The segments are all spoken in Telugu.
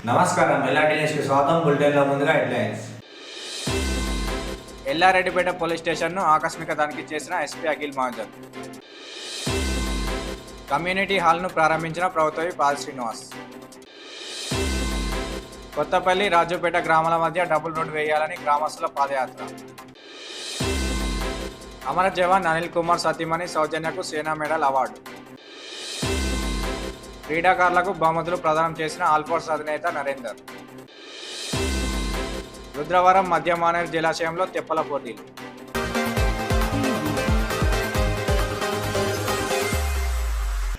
నమస్కారం. ఎల్ఆర్టీ న్యూస్కి స్వాగతం. బులెటిన్లో ముందుగా హెడ్లైన్స్. ఎల్లారెడ్డిపేట పోలీస్ స్టేషన్ను ఆకస్మిక తనిఖీ చేసిన ఎస్పీ అఖిల్ మహాజన్. కమ్యూనిటీ హాల్ను ప్రారంభించిన ప్రభుత్వ పాల్ శ్రీనివాస్. కొత్తపల్లి రాజుపేట గ్రామాల మధ్య డబుల్ రోడ్ వేయాలని గ్రామస్తుల పాదయాత్ర. అమర జవాన్ అనిల్ కుమార్ సతీమణి సౌజన్యకు సేనా మెడల్ అవార్డు. క్రీడాకారులకు బహుమతులు ప్రదానం చేసిన ఆల్ఫోర్స్ అధినేత నరేందర్. రుద్రవరం మధ్య మానేరు జలాశయంలో తెప్పల పోటీలు.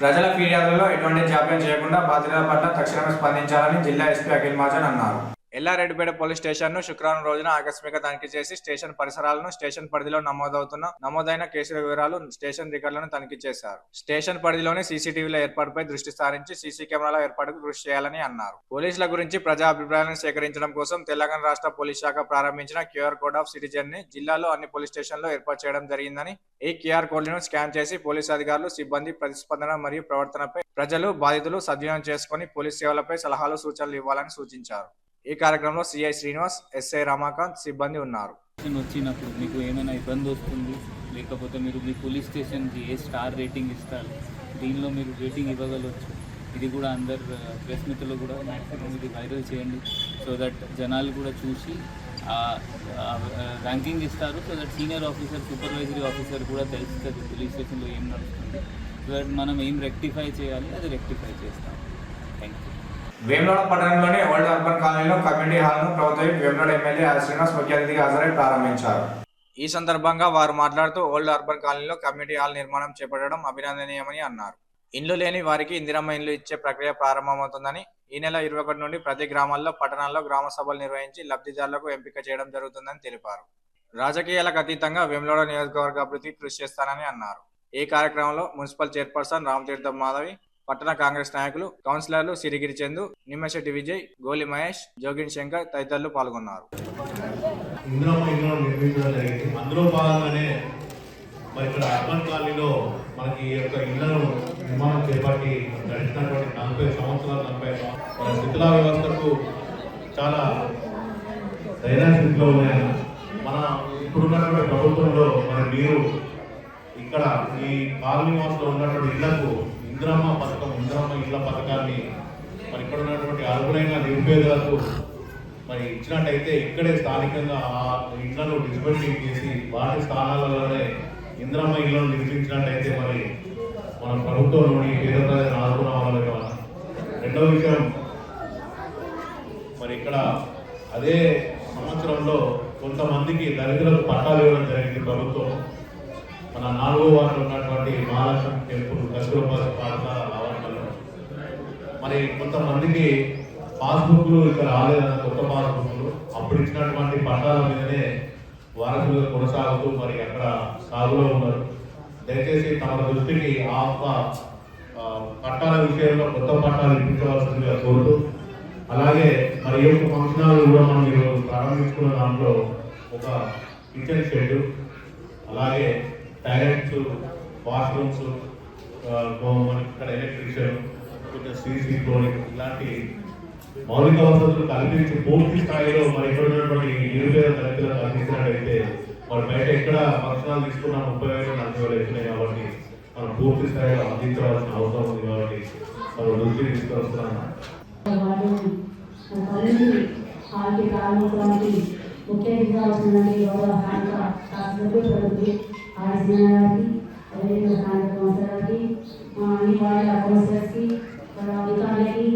ప్రజల ఫిర్యాదులలో ఎటువంటి జాప్యం చేయకుండా బాధితుల పట్ల తక్షణమే స్పందించాలని జిల్లా ఎస్పీ అఖిల్ మహాజన్ అన్నారు. ఎల్లారెడ్డిపేట పోలీస్ స్టేషన్ను శుక్రవారం రోజున ఆకస్మిక తనిఖీ చేసి స్టేషన్ పరిసరాలను, స్టేషన్ పరిధిలో నమోదైన కేసుల వివరాలు, స్టేషన్ రికార్డులను తనిఖీ చేశారు. స్టేషన్ పరిధిలోని సీసీటీవీల ఏర్పాటుపై దృష్టి సారించి సీసీ కెమెరాల ఏర్పాటుకు కృషి చేయాలని అన్నారు. పోలీసుల గురించి ప్రజా అభిప్రాయాలను సేకరించడం కోసం తెలంగాణ రాష్ట్ర పోలీస్ శాఖ ప్రారంభించిన క్యూఆర్ కోడ్ ఆఫ్ సిటిజన్ ని జిల్లాలో అన్ని పోలీస్ స్టేషన్లో ఏర్పాటు చేయడం జరిగిందని, ఈ క్యూఆర్ కోడ్లను స్కాన్ చేసి పోలీసు అధికారులు, సిబ్బంది ప్రతిస్పందన మరియు ప్రవర్తనపై ప్రజలు, బాధితులు సద్వినియోగం చేసుకుని పోలీస్ సేవలపై సలహాలు, సూచనలు ఇవ్వాలని సూచించారు. ఈ కార్యక్రమంలో సిఐ శ్రీనివాస్, ఎస్ఐ రమాకాంత్ సిబ్బంది ఉన్నారు. వచ్చినప్పుడు మీకు ఏమైనా ఇబ్బంది వస్తుంది, లేకపోతే మీరు మీ పోలీస్ స్టేషన్కి ఏ స్టార్ రేటింగ్ ఇస్తారు, దీనిలో మీరు రేటింగ్ ఇవ్వగలవచ్చు. ఇది కూడా అందరు ప్రెస్ మిత్రులు కూడా మ్యాక్సిమం ఇది వైరల్ చేయండి, సో దట్ జనాలు కూడా చూసి ర్యాంకింగ్ ఇస్తారు. So that senior officer, supervisory officer కూడా తెలుస్తుంది పోలీస్ స్టేషన్లో ఏం నడుస్తుంది. సో దట్ మనం ఏం రెక్టిఫై చేయాలి అది రెక్టిఫై చేస్తాం. Thank you. వేములవాడ పట్టణంలోని ఓల్డ్ అర్బన్ కాలనీలో కమ్యూనిటీ హాల్ను ప్రభుత్వ వేములవాడ ఎమ్మెల్యే ఆర్ శ్రీనివాస్ ముఖ్య అతిథిగా హాజరై ప్రారంభించారు. ఈ సందర్భంగా వారు మాట్లాడుతూ ఓల్డ్ అర్బన్ కాలనీలో కమ్యూనిటీ హాల్ నిర్మాణం చేపట్టడం అభినందనీయమని అన్నారు. ఇండ్లు లేని వారికి ఇందిరమ్మ ఇండ్లు ఇచ్చే ప్రక్రియ ప్రారంభమవుతుందని, ఈ నెల 21 నుండి ప్రతి గ్రామాల్లో, పట్టణాల్లో గ్రామ సభలు నిర్వహించి లబ్ధిదారులకు ఎంపిక చేయడం జరుగుతుందని తెలిపారు. రాజకీయాలకు అతీతంగా వేములవాడ నియోజకవర్గ అభివృద్ధికి కృషి చేస్తానని అన్నారు. ఈ కార్యక్రమంలో మున్సిపల్ చైర్పర్సన్ రామతీర్థం మాధవి, పట్టణ కాంగ్రెస్ నాయకులు, కౌన్సిలర్లు సిరిగిరి చందు, నిమ్మశెట్టి విజయ్, గోలి మహేష్, జోగిన్ శంకర్ తదితరులు పాల్గొన్నారు. అందులో భాగంగానే మరి ఇక్కడ అర్బన్ కాలనీలో మనకి ఈ యొక్క ఇళ్లను నిర్మాణం చేపట్టి గడిచినటువంటి 40 సంవత్సరాల మన శిథిలా వ్యవస్థకు చాలా దైనా స్థితిలో ఉన్నాయి. మన ఇప్పుడున్నటువంటి ప్రభుత్వంలో మరి మీరు ఇక్కడ ఈ కాలనీ వాసులో ఉన్నటువంటి ఇళ్లకు ఇందిరమ్మ పథకం, ఇందిరమ్మ ఇళ్ల పథకాన్ని మరి ఇక్కడ ఉన్నటువంటి అర్హులైన నిరుపేదలకు మరి ఇచ్చినట్టయితే ఇక్కడే స్థానికంగా ఆ ఇళ్లను డిస్మెంటింగ్ చేసి వాటి స్థానాలలోనే ఇందిరమ్మ ఇళ్లను నిర్మించినట్టయితే మరి మన ప్రభుత్వంలోని పేద ప్రజలను ఆదుకున్న వాళ్ళకి. రెండవ విషయం, మరి ఇక్కడ అదే సంవత్సరంలో కొంతమందికి దళితులకు పట్టాలు ఇవ్వడం జరిగింది ప్రభుత్వం. మన 4వ వార్డులో ఉన్నటువంటి మహాలక్ష్మి టెంపుల్ కస్తూర్బా పాఠశాల ఆవరణలో మరి కొంతమందికి పాస్బుక్లు ఇక్కడ రాలేదన్న కొత్త పాస్బుక్లు అప్పుడు ఇచ్చినటువంటి పట్టాల మీదనే వారసులుగా కొనసాగుతూ మరి అక్కడ సాగులో ఉన్నారు. దయచేసి తమ దృష్టికి ఆ పట్టాల విషయంలో కొత్త పట్టాలు ఇప్పించవలసిందిగా కోరుతూ, అలాగే మరి ఈ యొక్క ఫంక్షనాలు కూడా మనం ఈరోజు ప్రారంభించుకున్న దాంట్లో ఒక కిచెన్ షెడ్, అలాగే టాయిలెట్స్, వాష్రూమ్స్, మనకి ఇక్కడ ఎలక్ట్రిషియన్, కొంచెం సీసీ ఫ్లోరింగ్ ఇలాంటి మౌలిక వసతులు కల్పించి పూర్తి స్థాయిలో మరి ఇక్కడ ఉన్నటువంటి నిరుపేద దళితులకు అందించినట్టయితే మరి బయట ఎక్కడ ఫంక్షనాలు తీసుకున్న 30,000, 40,000 అవుతున్నాయి. కాబట్టి మనం పూర్తి స్థాయిలో అందించవలసిన అవసరం ఉంది. కాబట్టి మనం దృష్టిని తీసుకొస్తున్నాము. ముఖ్య అతిథిగా వచ్చినటువంటి గౌరవ స్థానిక శాసనసభ్యులు ఆర్ఎస్ఎన్ గారికి, అదేవిధంగా స్థానిక కౌన్సిలర్కి, అన్ని వార్డుల కౌన్సిలర్స్కి, అధికారులకి,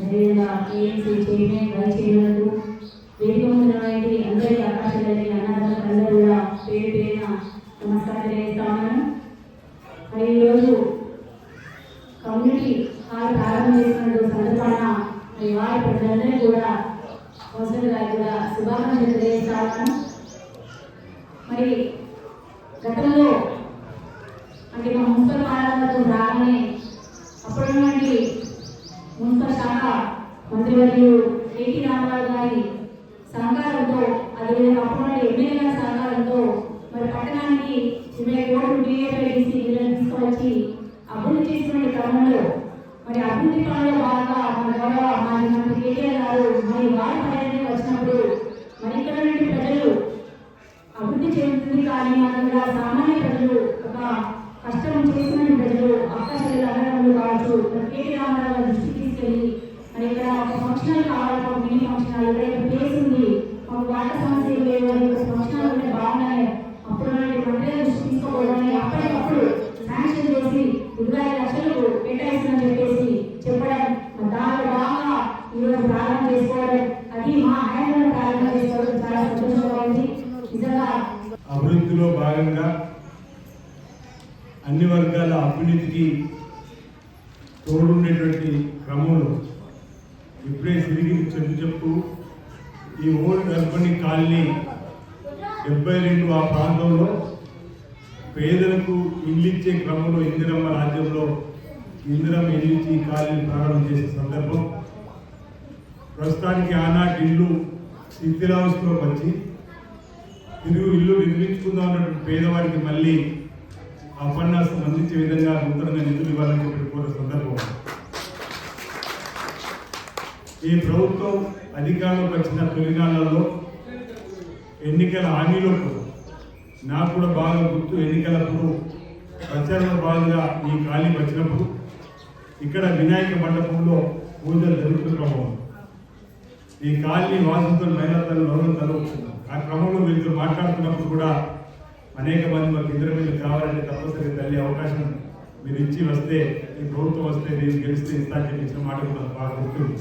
అదేవిధంగా ఏఎంసీ చైర్మన్, వైస్ చైర్మన్లకు, వేదిక ముందున్నటువంటి అందరికీ అవకాశాలని అన్నదాతలందరూ కూడా పేరు పేరున నమస్కారం తెలియజేస్తా ఉన్నాను. మరి ఈరోజు కమ్యూనిటీ హాల్ ప్రారంభం చేసినటువంటి సందర్భాన మరి వారి ప్రజలందరినీ కూడా కౌన్సిలర్ గారికి కూడా శుభాకాంక్షలు తెలియజేస్తా ఉన్నాను. మరి గతంలో అంటే మా మున్సిపల్ పాలనతో రాగానే అప్పుడున్నటువంటి మున్సిపల్ శాఖ మంత్రివర్యులు ఏటీ రామారావు గారి సహకారంతో, అదేవిధంగా అప్పుడున్న ఎమ్మెల్యే గారి సహకారంతో మరి పట్టణానికి 20 కోట్లు DAPDC నిధులను తీసుకువచ్చి అభివృద్ధి చేసిన క్రమంలో మరి అభివృద్ధి పనుల భాగంగా మన గౌరవ మన కేటీఆర్ గారు మరి వారి పర్యటన వచ్చినప్పుడు మరి ఇక్కడ నుండి ప్రజలు అభివృద్ధి చెందుతుంది కానీ అక్కడ సామాన్య ప్రజలు ఒక కష్టం చేసిన ప్రజలు అక్కచెల్లెలు అన్నదమ్ములు కావచ్చు కేటీ రామారావు గారి దృష్టికి తీసుకెళ్ళి మరి ఇక్కడ ఒక ఫంక్షనల్ కావాలి, ఒక మినీ ఫంక్షనల్ ఇక్కడ ప్లేస్ ఉంది, మాకు వాటర్ సమస్యలు లేవు అని ఒక ఫంక్షనల్ ఉంటే బాగున్నాయి. అప్పుడు మంత్రి దృష్టి తీసుకోవడానికి అప్పటికప్పుడు శాంక్షన్ చేసి 25 లక్షలు కేటాయిస్తుందని చెప్పేసి చెప్పడం, దాని భాగంగా ఈరోజు ప్రారంభం చేసుకోవడం, అది మా హయాంలో ప్రారంభం చేసుకోవడం చాలా సంతోషంగా ఉంది. నిజంగా అభివృద్ధిలో భాగంగా అన్ని వర్గాల అభివృద్ధికి తోడుండేటువంటి క్రమంలో ఇప్పుడే తిరిగి చెప్పు ఈ ఓల్డ్ అర్బన్ కాలనీ 72 ఆ ప్రాంతంలో పేదలకు ఇల్లు ఇచ్చే క్రమంలో ఇందిరమ్మ రాజ్యంలో ఇందిరమ్మ ఇల్లు ఇచ్చి కాలనీ ప్రారంభం చేసే సందర్భం ప్రస్తుతానికి ఆనాటి ఇల్లు శిథిలావస్థలో వచ్చి తిరుగు ఇల్లు నిర్మించుకుందాం అన్నటువంటి పేదవారికి మళ్ళీ ఉపన్యాసం అందించే విధంగా నూతనంగా నిధులు ఇవ్వాలని చెప్పి కోరే సందర్భం. ఈ ప్రభుత్వం అధికారంలోకి వచ్చిన తొలినాళ్లలో ఎన్నికల హామీలకు నాకు కూడా బాగా గుర్తు. ఎన్నికలప్పుడు ప్రచారంలో భాగంగా ఈ ఖాళీ వచ్చినప్పుడు ఇక్కడ వినాయక మండపంలో పూజలు జరుగుతున్న క్రమం ఈ ఖాళీ వాసులతో మహిళలు నవరతలు ఆ క్రమంలో వీళ్ళతో మాట్లాడుతున్నప్పుడు కూడా అనేక మంది మాకు ఇద్దరు మీద కావాలంటే తప్పనిసరిగా తల్లి అవకాశం మీరు ఇచ్చి వస్తే ఈ ప్రభుత్వం వస్తే నేను గెలిస్తే ఇస్తాకని ఇచ్చిన మాట కూడా బాగా గుర్తుంది.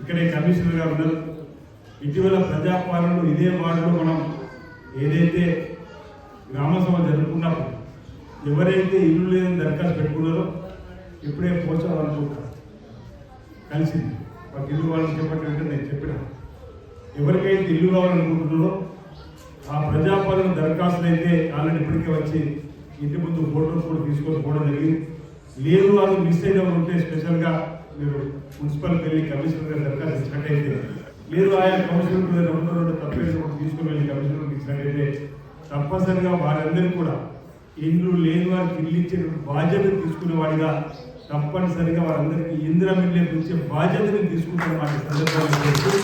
ఇక్కడే కమిషనర్ గారు ఉన్నారు. ఇటీవల ప్రజాపాలనలో ఇదే వార్డులో మనం ఏదైతే గ్రామసభ జరుపుకున్నప్పుడు ఎవరైతే ఇల్లు లేదని దరఖాస్తు పెట్టుకున్నారో ఇప్పుడే పోచాలనుకుంటారు కలిసింది మాకు ఇల్లు వాళ్ళని చెప్పినట్టు నేను చెప్పిన ఎవరికైతే ఇల్లు కావాలనుకుంటున్నారో ఆ ప్రజాపాలన దరఖాస్తులు అయితే ఆల్రెడీ ఇప్పటికే వచ్చి ఇంటి ముందు ఫోటోలు కూడా తీసుకొని పోవడం జరిగింది. లేదు వాళ్ళు మిస్ అయిన ఉంటే స్పెషల్గా మీరు మున్సిపల్కి వెళ్ళి కమిషనర్ గారు దరఖాస్తు ఇచ్చినట్టయితే, లేదు ఆయా కమిషనర్ రెండు తప్పేసి తీసుకుని వెళ్ళి కమిషనర్కి ఇచ్చినట్టయితే తప్పనిసరిగా వారందరికీ కూడా ఇల్లు లేని వారికి ఇల్లు ఇచ్చే బాధ్యత తీసుకునే వాడిగా తప్పనిసరిగా వారందరికీ ఇందిరమ్మ ఇల్లు ఇచ్చే బాధ్యతను తీసుకుంటారు మాట సందర్భంగా.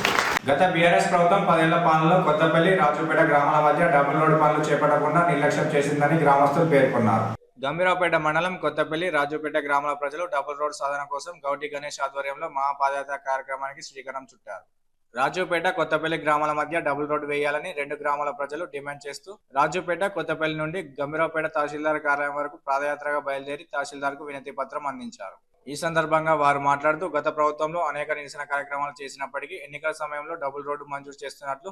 గత బీఆర్ఎస్ ప్రభుత్వం 10 ఏళ్ల పాలనలో కొత్తపల్లి రాజుపేట గ్రామాల మధ్య డబుల్ రోడ్ పనులు చేపట్టకుండా నిర్లక్ష్యం చేసిందని గ్రామస్తులు పేర్కొన్నారు. గంభీరావుపేట మండలం కొత్తపల్లి రాజుపేట గ్రామాల ప్రజలు డబుల్ రోడ్ సాధన కోసం గౌటి గణేష్ ఆధ్వర్యంలో మహాపాదయాత్ర కార్యక్రమానికి శ్రీకారం చుట్టారు. రాజుపేట కొత్తపల్లి గ్రామాల మధ్య డబుల్ రోడ్ వేయాలని 2 గ్రామాల ప్రజలు డిమాండ్ చేస్తూ రాజుపేట కొత్తపల్లి నుండి గంభీరావుపేట తహసీల్దార్ కార్యాలయం వరకు పాదయాత్రగా బయలుదేరి తహసీల్దార్కు వినతి పత్రం అందించారు. ఈ సందర్భంగా వారు మాట్లాడుతూ గత ప్రభుత్వంలో అనేక నిరసన కార్యక్రమాలు చేసినప్పటికీ ఎన్నికల సమయంలో డబుల్ రోడ్డు మంజూరు చేస్తున్నట్లు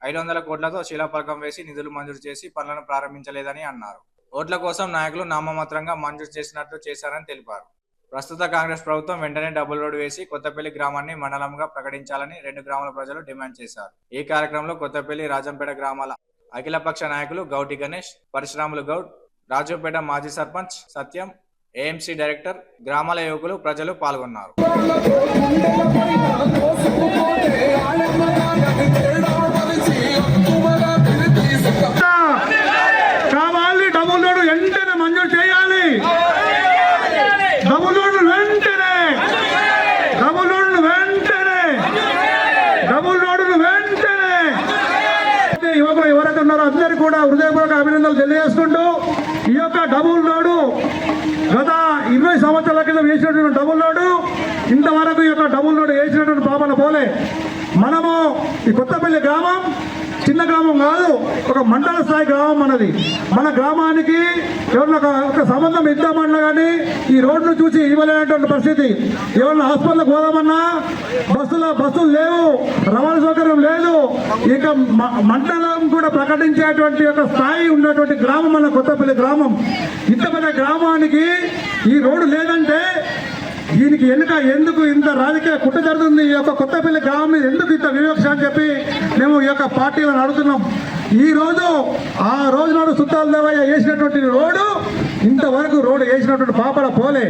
500 కోట్లతో శిలాఫలకం వేసి నిధులు మంజూరు చేసి పనులను ప్రారంభించలేదని అన్నారు. ఓట్ల కోసం నాయకులు నామమాత్రంగా మంజూరు చేసినట్లు చేశారని తెలిపారు. ప్రస్తుత కాంగ్రెస్ ప్రభుత్వం వెంటనే డబుల్ రోడ్డు వేసి కొత్తపల్లి గ్రామాన్ని మండలంగా ప్రకటించాలని 2 గ్రామాల ప్రజలు డిమాండ్ చేశారు. ఈ కార్యక్రమంలో కొత్తపల్లి రాజంపేట గ్రామాల అఖిలపక్ష నాయకులు గౌటి గణేష్, పరశురాములు గౌడ్, రాజుపేట మాజీ సర్పంచ్ సత్యం, ఏఎంసీ డైరెక్టర్, గ్రామాల యువకులు ప్రజలు పాల్గొన్నారు. కావాలి డబుల్ రోడ్డు వెంటనే మంజూరు చేయాలి. డబుల్ రోడ్డు వెంటనే, డబుల్ రోడ్డు వెంటనే, డబుల్ రోడ్డు వెంటనే. యువకులు ఎవరైతే ఉన్నారో అందరికీ కూడా హృదయపూర్వక అభినందనలు తెలియజేసుకుంటూ ఈ యొక్క డబుల్ రోడ్డు గత 20 సంవత్సరాల కింద వేసినటువంటి డబుల్ రోడ్డు ఇంతవరకు ఈ యొక్క డబుల్ రోడ్డు వేసినటువంటి పాపన పోలే. మనము ఈ కొత్తపల్లి గ్రామం చిన్న గ్రామం కాదు, ఒక మండల స్థాయి గ్రామం మనది. మన గ్రామానికి ఎవరిన ఒక సంబంధం ఇద్దామన్నా కానీ ఈ రోడ్ను చూసి ఇవ్వలేనటువంటి పరిస్థితి. ఎవరిన హాస్పిటల్కి పోదామన్నా బస్సులు లేవు, రవాణా సౌకర్యం లేదు. ఇక మండలం కూడా ప్రకటించేటువంటి ఒక స్థాయి ఉన్నటువంటి గ్రామం మన కొత్తపల్లి గ్రామం. ఇంత పెద్ద గ్రామానికి ఈ రోడ్డు లేదంటే దీనికి ఎందుకు ఇంత రాజకీయ కుట్ర జరుగుతుంది? ఈ యొక్క కొత్తపల్లి గ్రామం మీద ఎందుకు ఇంత వివక్ష అని చెప్పి మేము ఈ యొక్క పార్టీలను అడుగుతున్నాం. ఈ రోజు ఆ రోజు నాడు సుత్తాల దేవయ్య వేసినటువంటి రోడ్డు ఇంతవరకు రోడ్డు వేసినటువంటి పాపడ పోలే.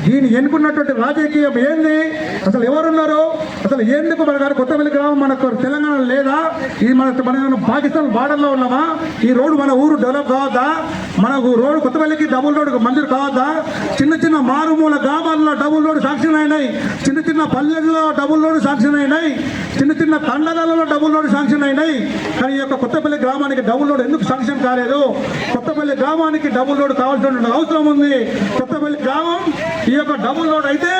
దీన్ని ఎన్నుకున్నటువంటి రాజకీయం ఏంది, అసలు ఎవరున్నారు, అసలు ఎందుకు మన గారు కొత్తపల్లి గ్రామం మనకు తెలంగాణ లేదా, ఇది మన పాకిస్తాన్ బార్డర్లో ఉన్నామా, ఈ రోడ్డు మన ఊరు డెవలప్ కావద్దా, మనకు రోడ్డు కొత్తపల్లికి డబుల్ రోడ్డు మంజూరు కావద్దా, చిన్న చిన్న మారుమూల గ్రామాల్లో డబుల్ రోడ్డు శాంక్షన్ అయినాయి, చిన్న చిన్న పల్లెల్లో డబుల్ రోడ్డు శాంక్షన్ అయినాయి, చిన్న చిన్న తండలలో డబుల్ రోడ్డు శాంక్షన్ అయినాయి. కానీ ఈ యొక్క కొత్తపల్లి గ్రామానికి డబుల్ రోడ్డు ఎందుకు శాంక్షన్ కాలేదు? కొత్తపల్లి గ్రామానికి డబుల్ రోడ్డు కావాల్సిన అవసరం ఉంది. కొత్తపల్లి గ్రామం ఈ యొక్క డబుల్ రోడ్ అయితే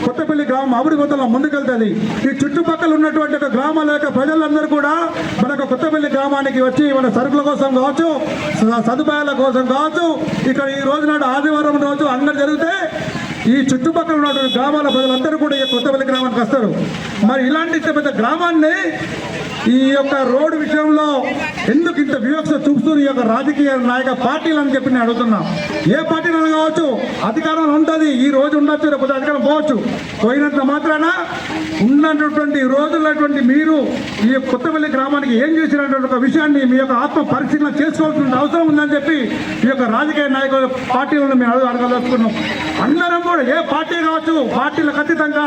కొత్తపల్లి గ్రామం అభివృద్ధిలో ముందుకెళ్తుంది. ఈ చుట్టుపక్కల ఉన్నటువంటి ఒక గ్రామాల యొక్క ప్రజలందరూ కూడా మనకు కొత్తపల్లి గ్రామానికి వచ్చి మన సరుకుల కోసం కావచ్చు, సదుపాయాల కోసం కావచ్చు, ఇక్కడ ఈ రోజు నాడు ఆదివారం రోజు అంగడి జరిగితే ఈ చుట్టుపక్కల ఉన్నటువంటి గ్రామాల ప్రజలందరూ కూడా ఈ కొత్తపల్లి గ్రామానికి వస్తారు. మరి ఇలాంటి పెద్ద గ్రామాన్ని ఈ యొక్క రోడ్డు విషయంలో ఎందుకు ఇంత వివక్ష చూపుతూ ఈ యొక్క రాజకీయ నాయక పార్టీలు అని చెప్పి నేను అడుగుతున్నాం. ఏ పార్టీలు కావచ్చు, అధికారం ఉంటుంది, ఈ రోజు ఉండొచ్చు, రేపు అధికారం పోవచ్చు, పోయినంత మాత్రాన ఉన్నటువంటి రోజులటువంటి మీరు ఈ కొత్తపల్లి గ్రామానికి ఏం చేసినటువంటి ఒక విషయాన్ని మీ యొక్క ఆత్మ పరిశీలన చేసుకోవాల్సిన అవసరం ఉందని చెప్పి ఈ యొక్క రాజకీయ నాయకుల పార్టీలను మేము అడగదలుచుకున్నాం. అందరం కూడా ఏ పార్టీ కావచ్చు, పార్టీలకు అతీతంగా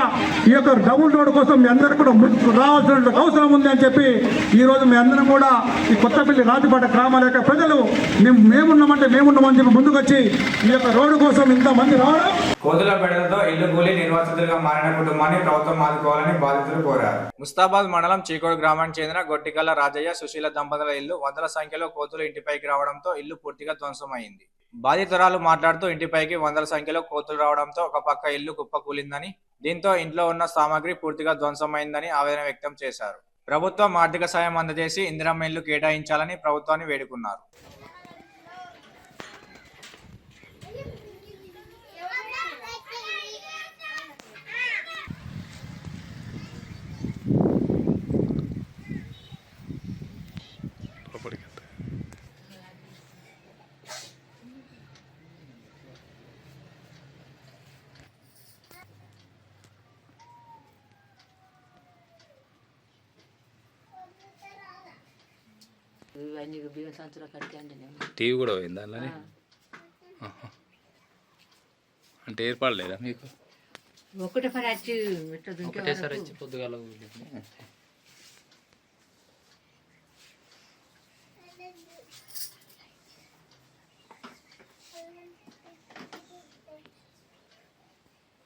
ఈ యొక్క డబుల్ రోడ్ కోసం మీ అందరూ కూడా ముందుకు రావాల్సిన అవసరం ఉంది అని చెప్పి ఈ రోజు మీ అందరం కూడా ఈ కొత్తపల్లి రాజుపాట గ్రామాల యొక్క ప్రజలు మేమున్నామని చెప్పి ముందుకు వచ్చి ఈ యొక్క రోడ్డు కోసం ఇంతమంది రావడం. కోతుల బెడలతో ఇల్లు కూలి నిర్వాసితులుగా మారిన కుటుంబాన్ని ప్రభుత్వం ఆదుకోవాలని బాధితులు కోరారు. ముస్తాబాద్ మండలం చీకోడు గ్రామానికి చెందిన గొట్టికల్ల రాజయ్య, సుశీల దంపతుల ఇల్లు వందల సంఖ్యలో కోతులు ఇంటిపైకి రావడంతో ఇల్లు పూర్తిగా ధ్వంసమైంది. బాధితురాలు మాట్లాడుతూ ఇంటిపైకి వందల సంఖ్యలో కోతులు రావడంతో ఒక పక్క ఇల్లు కుప్పకూలిందని, దీంతో ఇంట్లో ఉన్న సామాగ్రి పూర్తిగా ధ్వంసమైందని ఆవేదన వ్యక్తం చేశారు. ప్రభుత్వం ఆర్థిక సాయం అందజేసి ఇందిరమ్మ ఇల్లు కేటాయించాలని ప్రభుత్వాన్ని వేడుకున్నారు. టీవీ కూడా పోయిందా అలానే? అంటే ఏర్పాటు లేదా మీకు? ఒకటేసారి వచ్చి పొద్దుగాల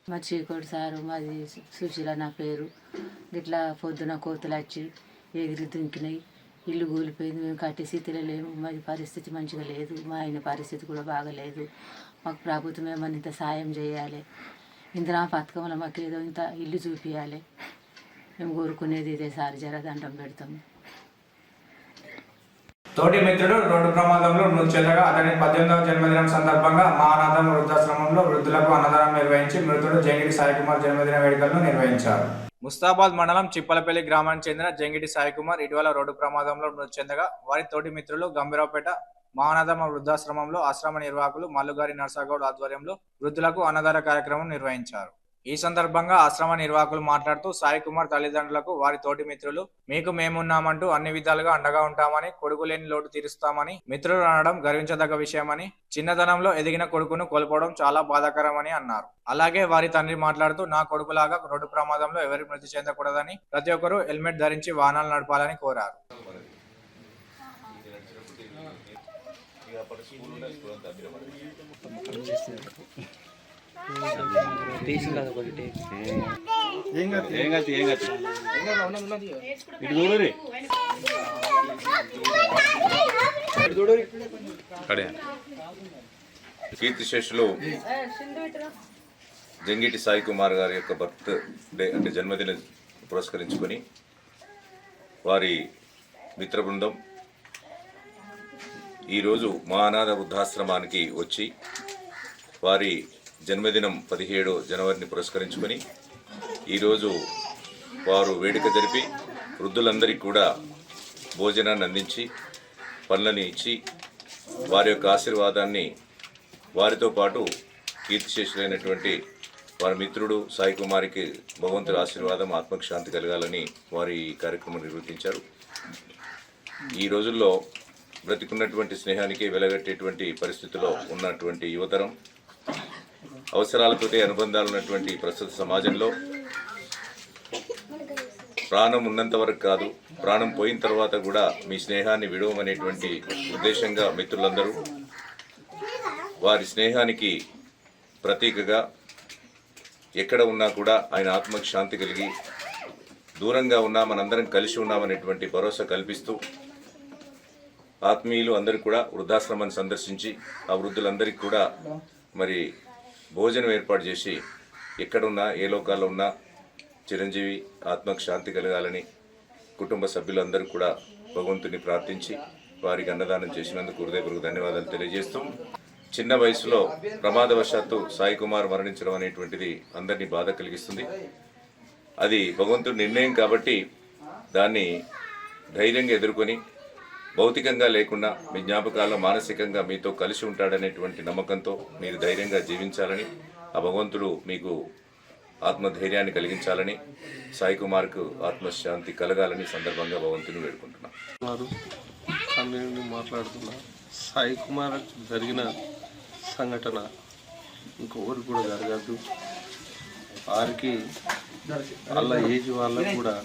మా చీకోడు సారు, మాది సుశీల నా పేరు. ఇట్లా పొద్దున కోతులు వచ్చి ఎగిరి దుంకినాయి, ఇల్లు కూలిపోయింది, మేము కట్టే స్థితిలో లేము, మాది పరిస్థితి మంచిగా లేదు, మా ఆయన పరిస్థితి కూడా బాగలేదు. మాకు ప్రభుత్వం ఏమన్నా ఇంత సాయం చేయాలి, ఇందిరా పథకంలో మాకు ఏదో ఇంత ఇల్లు చూపించాలి, మేము కోరుకునేది ఇదే సార్, జర దండం పెడతాము. తోటి మిత్రుడు రోడ్డు ప్రమాదంలో మృతి చెందగా అతని 18వ జన్మదినం సందర్భంగా మహానాథం వృద్ధాశ్రమంలో వృద్ధులకు అన్నదానం నిర్వహించి మృతుడు జంగిడి సాయికుమార్ జన్మదిన వేడుకలను నిర్వహించారు. ముస్తాబాద్ మండలం చిప్పలపల్లి గ్రామానికి చెందిన జంగిడి సాయికుమార్ ఇటీవల రోడ్డు ప్రమాదంలో మృతి చెందగా వారి తోటి మిత్రులు గంభీరావుపేట మహానాథమ వృద్ధాశ్రమంలో ఆశ్రమ నిర్వాహకులు మల్లుగారి నర్సాగౌడ్ ఆధ్వర్యంలో వృద్ధులకు అన్నదాన కార్యక్రమం నిర్వహించారు. ఈ సందర్భంగా ఆశ్రమ నిర్వాహకులు మాట్లాడుతూ సాయికుమార్ తల్లిదండ్రులకు వారి తోటి మిత్రులు మీకు మేమున్నామంటూ అన్ని విధాలుగా అండగా ఉంటామని, కొడుకు లేని లోటు తీరుస్తామని మిత్రులు అనడం గర్వించదగ్గ విషయమని, చిన్నతనంలో ఎదిగిన కొడుకును కోల్పోవడం చాలా బాధాకరమని అన్నారు. అలాగే వారి తండ్రి మాట్లాడుతూ నా కొడుకులాగా రోడ్డు ప్రమాదంలో ఎవరి మృతి చెందకూడదని, ప్రతి ఒక్కరూ హెల్మెట్ ధరించి వాహనాలు నడపాలని కోరారు. కీర్తిశేషులు జంగిటి సాయి కుమార్ గారి యొక్క బర్త్ డే అంటే జన్మదిన పురస్కరించుకొని వారి మిత్ర బృందం ఈరోజు మహానాథ వృద్ధాశ్రమానికి వచ్చి వారి జన్మదినం 17 జనవరిని పురస్కరించుకొని ఈరోజు వారు వేడుక జరిపి వృద్ధులందరికీ కూడా భోజనాన్ని అందించి పనులని ఇచ్చి వారి యొక్క ఆశీర్వాదాన్ని వారితో పాటు కీర్తిశేషులైనటువంటి వారి మిత్రుడు సాయి కుమారికి భగవంతుడి ఆశీర్వాదం ఆత్మకు శాంతి కలగాలని వారి ఈ కార్యక్రమం నిర్వహించారు. ఈ రోజుల్లో బ్రతికున్నటువంటి స్నేహానికి వెలగట్టేటువంటి పరిస్థితిలో ఉన్నటువంటి యువతరం అవసరాలతోటి అనుబంధాలు ఉన్నటువంటి ప్రస్తుత సమాజంలో ప్రాణం ఉన్నంత వరకు కాదు, ప్రాణం పోయిన తర్వాత కూడా మీ స్నేహాన్ని విడవమనేటువంటి ఉద్దేశంగా మిత్రులందరూ వారి స్నేహానికి ప్రతీకగా ఎక్కడ ఉన్నా కూడా ఆయన ఆత్మకు శాంతి కలిగి దూరంగా ఉన్నా మనందరం కలిసి ఉన్నామనేటువంటి భరోసా కల్పిస్తూ ఆత్మీయులు అందరూ కూడా వృద్ధాశ్రమాన్ని సందర్శించి ఆ వృద్ధులందరికీ కూడా మరి భోజనం ఏర్పాటు చేసి ఎక్కడున్నా ఏ లోకాల్లో ఉన్నా చిరంజీవి ఆత్మకు శాంతి కలగాలని కుటుంబ సభ్యులందరూ కూడా భగవంతుని ప్రార్థించి వారికి అన్నదానం చేసినందుకు హృదయపూర్వక ధన్యవాదాలు తెలియజేస్తూ, చిన్న వయసులో ప్రమాదవశాత్తు సాయి కుమార్ మరణించడం అనేటువంటిది అందరినీ బాధ కలిగిస్తుంది. అది భగవంతుడి నిర్ణయం కాబట్టి దాన్ని ధైర్యంగా ఎదుర్కొని భౌతికంగా లేకుండా మీ జ్ఞాపకాల్లో మానసికంగా మీతో కలిసి ఉంటాడనేటువంటి నమ్మకంతో మీరు ధైర్యంగా జీవించాలని, ఆ భగవంతుడు మీకు ఆత్మధైర్యాన్ని కలిగించాలని, సాయి కుమార్కు ఆత్మశాంతి కలగాలని సందర్భంగా భగవంతుని వేడుకుంటున్నాను. మాట్లాడుతున్నా సాయి కుమార్ జరిగిన సంఘటన ఇంకొకరు కూడా జరగద్దు. వారికి వాళ్ళ ఏజ్ వాళ్ళకు కూడా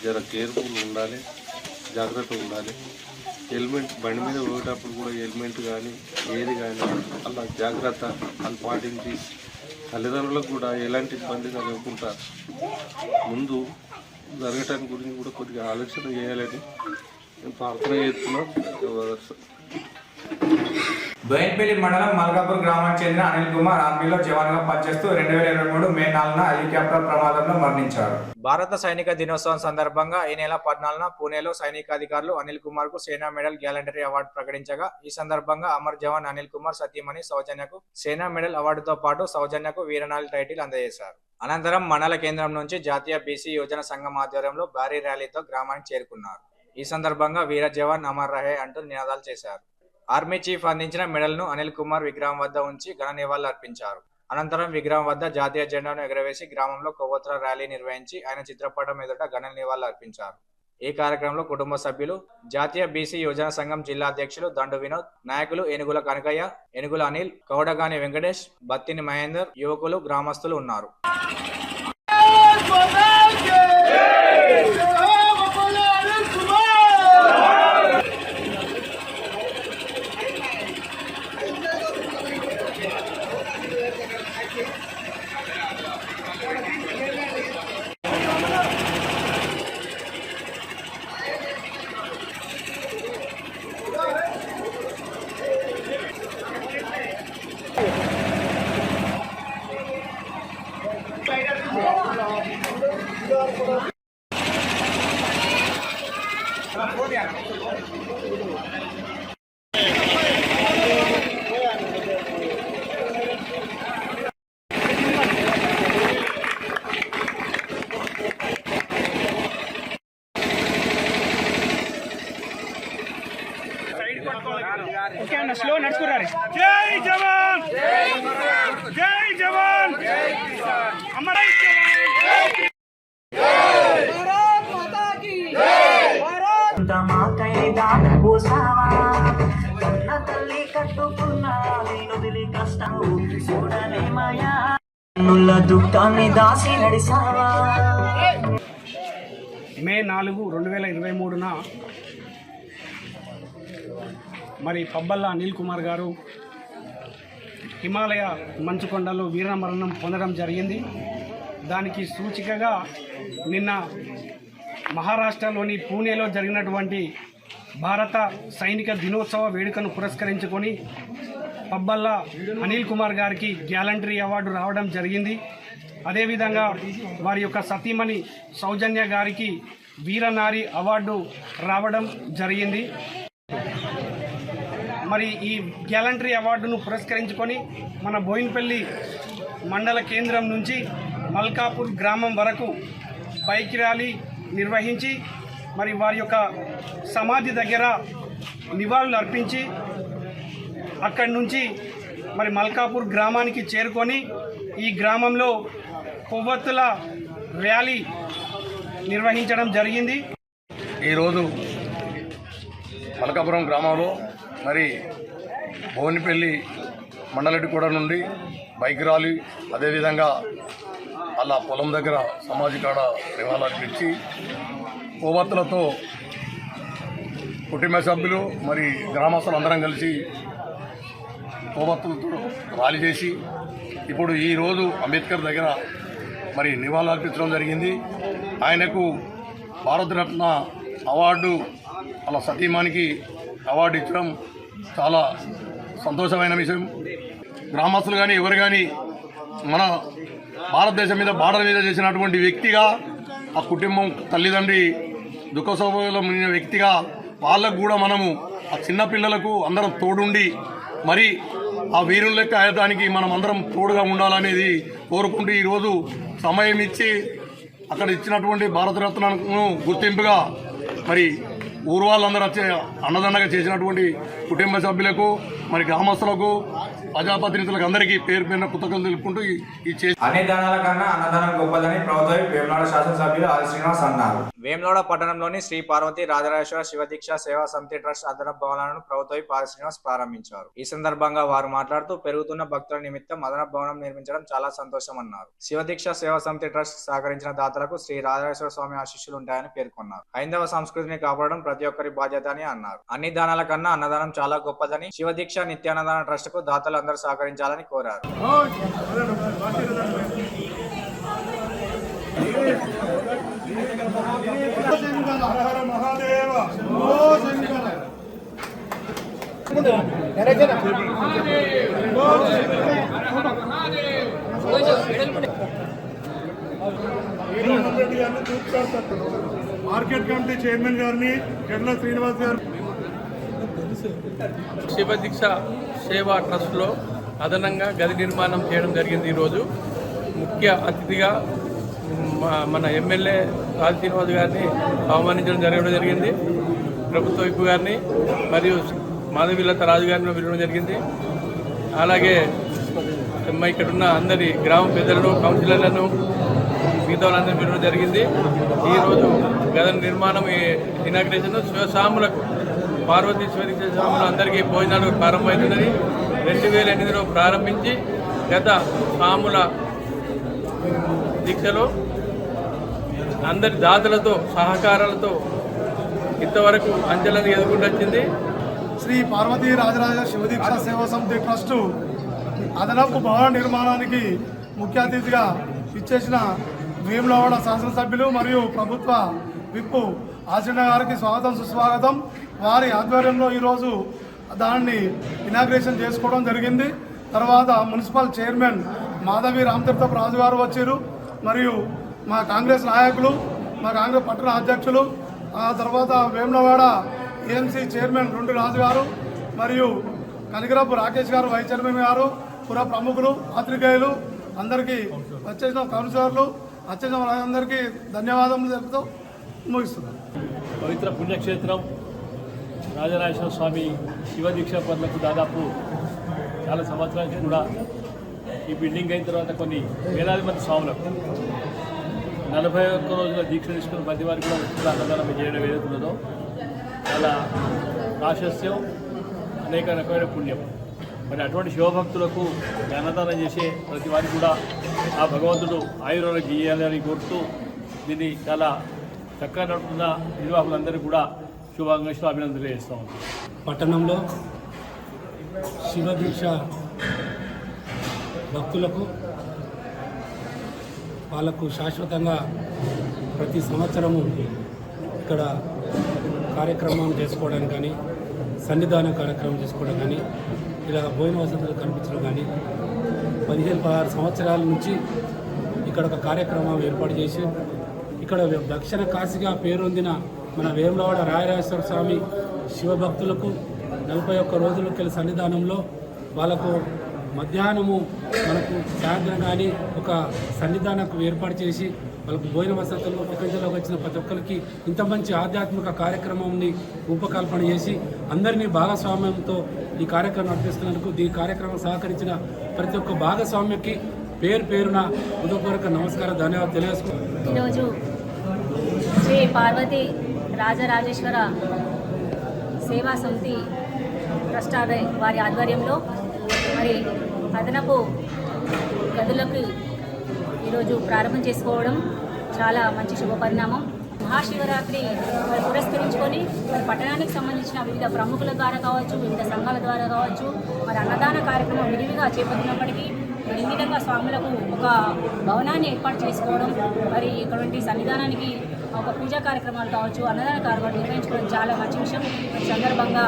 జర కేర్ఫుల్ ఉండాలి, జాగ్రత్త ఉండాలి. హెల్మెట్ బండి మీద పోయేటప్పుడు కూడా హెల్మెట్ కానీ ఏది కానీ అలా జాగ్రత్త వాళ్ళు పాటించి తల్లిదండ్రులకు కూడా ఎలాంటి ఇబ్బంది కలగకుండా ముందు జరగటానికి గురించి కూడా కొద్దిగా ఆలోచన చేయాలని నేను ప్రార్థన చేస్తున్నాను. బోయిన్పల్లి మండలం మల్కాపూర్ గ్రామానికి చెందిన అనిల్ కుమార్ ఆర్మీలో జవాన్గా పనిచేస్తూ 2023 మే 4న హెలికాప్టర్ ప్రమాదంలో మరణించారు. భారత సైనిక దినోత్సవం సందర్భంగా ఈ నెల 14న పూణేలో సైనికాధికారులు అనిల్ కుమార్ కు సేనా మెడల్ గ్యాలంటరీ అవార్డు ప్రకటించగా, ఈ సందర్భంగా అమర్ జవాన్ అనిల్ కుమార్ సతీమణి సౌజన్యకు సేనా మెడల్ అవార్డుతో పాటు సౌజన్యకు వీరనారి టైటిల్ అందజేశారు. అనంతరం మండల కేంద్రం నుంచి జాతీయ బీసీ యోజన సంఘం ఆధ్వర్యంలో భారీ ర్యాలీతో గ్రామానికి చేరుకున్నారు. ఈ సందర్భంగా వీర జవాన్ అమర్ రహే అంటూ నినాదాలు చేశారు. ఆర్మీ చీఫ్ అందించిన మెడల్ను అనిల్ కుమార్ విగ్రహం వద్ద ఉంచి ఘన నివాళులు అర్పించారు. అనంతరం విగ్రహం వద్ద జాతీయ జెండాను ఎగురవేసి గ్రామంలో కొవ్వొత్తుల ర్యాలీ నిర్వహించి ఆయన చిత్రపటం ఎదుట ఘన నివాళులు అర్పించారు. ఈ కార్యక్రమంలో కుటుంబ సభ్యులు, జాతీయ బీసీ యోజన సంఘం జిల్లా అధ్యక్షులు దండు వినోద్, నాయకులు ఏనుగుల కనకయ్య, ఏనుగుల అనిల్, కౌడగాని వెంకటేష్, బత్తిని మహేందర్, యువకులు, గ్రామస్తులు ఉన్నారు. స్లో నడుచుకురారు. జై జవాన్, జై జవాన్, అమర్ తల్లి కట్టుకున్నా నేను కష్టం చూడలే మాయా దుఃఖాన్ని దాసి నడిసావా. మే 4, 2023న మరి పబ్బల్లా అనిల్ కుమార్ గారు హిమాలయ మంచుకొండలో వీరమరణం పొందడం జరిగింది. దానికి సూచికగా నిన్న మహారాష్ట్రలోని పూణేలో జరిగినటువంటి భారత సైనిక దినోత్సవ వేడుకను పురస్కరించుకొని పబ్బల్లా అనిల్ కుమార్ గారికి గ్యాలంటరీ అవార్డు రావడం జరిగింది. అదేవిధంగా వారి యొక్క సతీమణి సౌజన్య గారికి వీరనారి అవార్డు రావడం జరిగింది. మరి ఈ గ్యాలంటరీ అవార్డును పురస్కరించుకొని మన బోయిన్పల్లి మండల కేంద్రం నుంచి మల్కాపూర్ గ్రామం వరకు బైక్ ర్యాలీ నిర్వహించి మరి వారి యొక్క సమాధి దగ్గర నివాళులు అర్పించి అక్కడి నుంచి మరి మల్కాపూర్ గ్రామానికి చేరుకొని ఈ గ్రామంలో కొవ్వొత్తుల ర్యాలీ నిర్వహించడం జరిగింది. ఈరోజు మల్కాపురం గ్రామంలో మరి భువనపల్లి మండలటిగూడ నుండి బైక్ ర్యాలీ, అదేవిధంగా అలా పొలం దగ్గర సమాజి కాడ నివాళులర్పించి కొవ్వొత్తులతో కుటుంబ సభ్యులు మరి గ్రామస్తులు అందరం కలిసి కొవ్వొత్తులతో ర్యాలీ చేసి ఇప్పుడు ఈరోజు అంబేద్కర్ దగ్గర మరి నివాళులు అర్పించడం జరిగింది. ఆయనకు భారతరత్న అవార్డు అలా సతీమానికి అవార్డు ఇచ్చడం చాలా సంతోషమైన విషయం. గ్రామస్తులు కానీ ఎవరు కానీ మన భారతదేశం మీద బార్డర్ మీద చేసినటువంటి వ్యక్తిగా, ఆ కుటుంబం తల్లిదండ్రి దుఃఖ సౌభాగ్యమైన వ్యక్తిగా వాళ్ళకు కూడా మనము ఆ చిన్నపిల్లలకు అందరం తోడుండి మరి ఆ వీరుల లెక్క ఆయటానికి మనం అందరం తోడుగా ఉండాలనేది కోరుకుంటూ ఈరోజు సమయం ఇచ్చి అక్కడ ఇచ్చినటువంటి భారతరత్నను గుర్తింపుగా మరి ఊరు వాళ్ళందరూ వచ్చే అన్నదండగా చేసినటువంటి కుటుంబ సభ్యులకు మరి గ్రామస్తులకు ప్రజాప్రతినిధులకు అందరికీ పేరు పేరున కృతజ్ఞతలు తెలుపుకుంటూ అన్ని దానాల కన్నా అన్నదానం గొప్పదని ప్రభుత్వ వేములవాడ శాసనసభ్యులు ఆది శ్రీనివాస్ అన్నారు. వేములవాడ పట్టణంలోని శ్రీ పార్వతి రాజరాజేశ్వర శివదీక్ష సేవా సమితి ట్రస్ట్ అదనపు భవనాలను ప్రభుత్వ ఆది శ్రీనివాస్ ప్రారంభించారు. ఈ సందర్భంగా వారు మాట్లాడుతూ పెరుగుతున్న భక్తుల నిమిత్తం అదనపు భవనం నిర్మించడం చాలా సంతోషమన్నారు. శివదీక్ష సేవా సమితి ట్రస్ట్ సహకరించిన దాతలకు శ్రీ రాజరాజేశ్వర స్వామి ఆశీస్సులు ఉంటాయని పేర్కొన్నారు. హైందవ సంస్కృతిని కాపాడడం ప్రతి ఒక్కరి బాధ్యత అని అన్నారు. అన్ని దానాల కన్నా అన్నదానం చాలా గొప్పదని శివదీక్ష నిత్యాన్నదాన ట్రస్ట్ కు దాతలు అందరూ సహకరించాలని కోరారు. మార్కెట్ కమిటీ చైర్మన్ గారిని గడ్ల శ్రీనివాస్ గారు శివదీక్ష సేవా ట్రస్ట్లో అదనంగా గది నిర్మాణం చేయడం జరిగింది. ఈరోజు ముఖ్య అతిథిగా మన ఎమ్మెల్యే ఆది శ్రీనివాస్ గారిని ఆహ్వానించడం జరిగింది. ప్రభుత్వ విప్ గారిని మరియు మాధవీలత రాజు గారిని పిలవడం జరిగింది. అలాగే ఇక్కడున్న అందరి గ్రామ పెద్దలను, కౌన్సిలర్లను, మిగతా వాళ్ళందరినీ పిలవడం జరిగింది. ఈరోజు గది నిర్మాణం ఇనాగ్రేషన్ శివసాములకు పార్వతీ శివదీక్ష స్వాములు అందరికీ భోజనాలు ప్రారంభమవుతున్నది. 2008లో ప్రారంభించి గత స్వాముల దీక్షలో అందరి దాతలతో సహకారాలతో ఇంతవరకు అంచెలను ఎదుర్కొంటూ వచ్చింది. శ్రీ పార్వతీ రాజరాజ శివదీక్ష సేవా సమితి ట్రస్టు అదనపు భవన నిర్మాణానికి ముఖ్య అతిథిగా ఇచ్చేసిన వేములవాడ శాసనసభ్యులు మరియు ప్రభుత్వ విప్పు ఆచరణ గారికి స్వాగతం సుస్వాగతం. వారి ఆధ్వర్యంలో ఈరోజు దాన్ని ఇనాగ్రేషన్ చేసుకోవడం జరిగింది. తర్వాత మున్సిపల్ చైర్మన్ మాధవి రామతీర్థపు రాజు గారు వచ్చారు. మరియు మా కాంగ్రెస్ నాయకులు, మా కాంగ్రెస్ పట్టణ అధ్యక్షులు, ఆ తర్వాత వేములవాడ ఏఎంసీ చైర్మన్ రెండు రాజు గారు మరియు కనికరపు రాకేష్ గారు వైస్ చైర్మన్ గారు, పుర ప్రముఖులు, పాత్రికేయులు అందరికీ వచ్చేసిన కౌన్సిలర్లు వచ్చేసిన వాళ్ళందరికీ ధన్యవాదములు తెలుపుతూ ముగిస్తున్నాను. పవిత్ర పుణ్యక్షేత్రం రాజరాజేశ్వర స్వామి శివదీక్ష పనులకు దాదాపు చాలా సంవత్సరాలకి కూడా ఈ బిల్డింగ్ అయిన తర్వాత కొన్ని వేలాది మంది స్వాములకు 41 రోజుల దీక్ష తీసుకున్న ప్రతి వారికి కూడా ఉచిత అన్నదానం చేయడం ఏదైతుందో చాలా ప్రాశస్త్యం, అనేక రకమైన పుణ్యం. మరి అటువంటి శివభక్తులకు అన్నదానం చేసే ప్రతి వారికి కూడా ఆ భగవంతుడు ఆయుర్వేదానికి ఇవ్వాలని కోరుతూ దీన్ని చాలా చక్కగా నడుపుతున్న నిర్వాహకులందరూ కూడా శుభాకాంక్షలు, అభినందనలు తెలియజేస్తూ ఉంటాం. పట్టణంలో శివదీక్ష భక్తులకు వాళ్ళకు శాశ్వతంగా ప్రతి సంవత్సరము ఇక్కడ కార్యక్రమం చేసుకోవడానికి కానీ, సన్నిధాన కార్యక్రమం చేసుకోవడం కానీ, ఇలా భోజన వసతులు కల్పించడం కానీ 15-16 సంవత్సరాల నుంచి ఇక్కడ ఒక కార్యక్రమం ఏర్పాటు చేసి ఇక్కడ దక్షిణ కాశీగా పేరొందిన మన వేములవాడ రాజరాజేశ్వర స్వామి శివభక్తులకు 41 రోజులకెళ్ళి సన్నిధానంలో వాళ్ళకు మధ్యాహ్నము మనకు సాయంత్రం కానీ ఒక సన్నిధానం ఏర్పాటు చేసి వాళ్ళకు భోజన వసతులు ప్రపంచంలోకి వచ్చిన ప్రతి ఒక్కరికి ఇంత మంచి ఆధ్యాత్మిక కార్యక్రమాన్ని రూపకల్పన చేసి అందరినీ భాగస్వామ్యంతో ఈ కార్యక్రమం నడిపిస్తున్నందుకు ఈ కార్యక్రమం సహకరించిన ప్రతి ఒక్క భాగస్వామ్యకి పేరు పేరున హృదయపూర్వక నమస్కారం, ధన్యవాదాలు తెలియజేసుకుంటున్నాను. ఈరోజు శ్రీ పార్వతీ రాజరాజేశ్వర సేవా సమితి ట్రస్ట్ వారి ఆధ్వర్యంలో మరి అదనపు గదులకు ఈరోజు ప్రారంభం చేసుకోవడం చాలా మంచి శుభపరిణామం. మహాశివరాత్రి మరి పురస్కరించుకొని మరి పట్టణానికి సంబంధించిన వివిధ ప్రముఖుల ద్వారా కావచ్చు, వివిధ సంఘాల ద్వారా కావచ్చు, మరి అన్నదాన కార్యక్రమం విరివిగా చేపట్టినప్పటికీ మరి ఈ విధంగా స్వాములకు ఒక భవనాన్ని ఏర్పాటు చేసుకోవడం, మరి ఇటువంటి సన్నిధానానికి ఒక పూజా కార్యక్రమాలు కావచ్చు, అన్నదాన కార్యక్రమాలు నిర్వహించుకోవడం చాలా మంచి విషయం. ఈ సందర్భంగా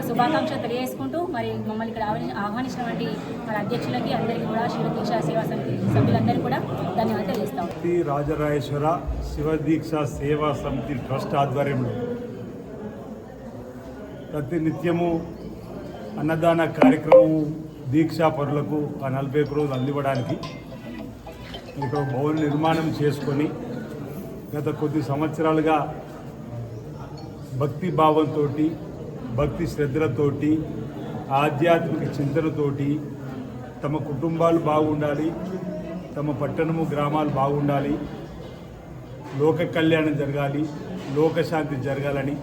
శుభాకాంక్షలు తెలియజేసుకుంటూ మరి మమ్మల్ని ఇక్కడ ఆహ్వానించినటువంటి మన అధ్యక్షులకి అందరికీ కూడా శివదీక్ష సేవా సమితి సభ్యులందరికీ కూడా ధన్యవాదాలు తెలియజేస్తాం. రాజరాజేశ్వర శివదీక్ష సేవా సమితి ట్రస్ట్ ఆధ్వర్యంలో ప్రతినిత్యము అన్నదాన కార్యక్రమం దీక్షా పరులకు ఆ 40 రోజులు అందివ్వడానికి ఇక్కడ భవన నిర్మాణం చేసుకొని గత కొద్ది సంవత్సరాలుగా భక్తి భావంతో, భక్తి శ్రద్ధలతోటి, ఆధ్యాత్మిక చింతనతోటి తమ కుటుంబాలు బాగుండాలి, తమ పట్టణము గ్రామాలు బాగుండాలి, లోక కళ్యాణం జరగాలి, లోకశాంతి జరగాలని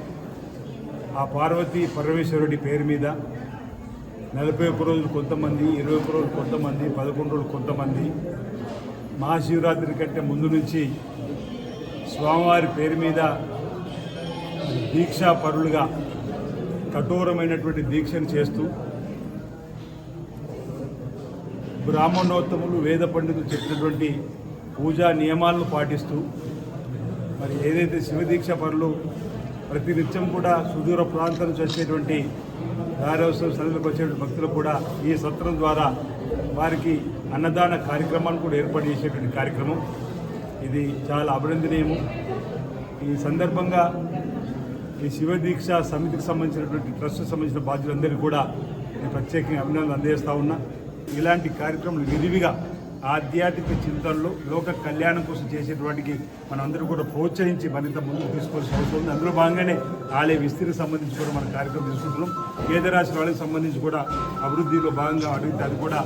ఆ పార్వతీ పరమేశ్వరుడి పేరు మీద 41 రోజులు కొంతమంది, 21 రోజులు కొంతమంది, 11 రోజులు కొంతమంది, మహాశివరాత్రి కంటే ముందు నుంచి స్వామివారి పేరు మీద దీక్షా పరులుగా కఠోరమైనటువంటి దీక్షను చేస్తూ బ్రాహ్మణోత్తములు వేద పండితులు చెప్పినటువంటి పూజా నియమాలను పాటిస్తూ మరి ఏదైతే శివదీక్ష పరులు ప్రతినిత్యం కూడా సుదూర ప్రాంతం నుంచి వచ్చేటువంటి దారోత్సవం సన్నిధికి వచ్చేటువంటి భక్తులు కూడా ఈ సత్రం ద్వారా వారికి అన్నదాన కార్యక్రమాన్ని కూడా ఏర్పాటు చేసేటువంటి కార్యక్రమం ఇది చాలా అభినందనీయము. ఈ సందర్భంగా ఈ శివదీక్ష సమితికి సంబంధించినటువంటి ట్రస్ట్కి సంబంధించిన బాధ్యులందరికీ కూడా నేను ప్రత్యేకంగా అభినందనలు అందజేస్తా ఉన్నా. ఇలాంటి కార్యక్రమాలు విరివిగా ఆధ్యాత్మిక చింతనలో లోక కళ్యాణం కోసం చేసేటువంటికి మనందరూ కూడా ప్రోత్సహించి మరింత ముందుకు తీసుకోవాల్సిన అవసరం ఉంది. అందులో భాగంగానే ఆలయ విస్తీర్ణ సంబంధించి కూడా మన కార్యక్రమం తీసుకుంటున్నాం. కేదారాశి వాళ్ళకి సంబంధించి కూడా అభివృద్ధిలో భాగంగా అడిగితే అది కూడా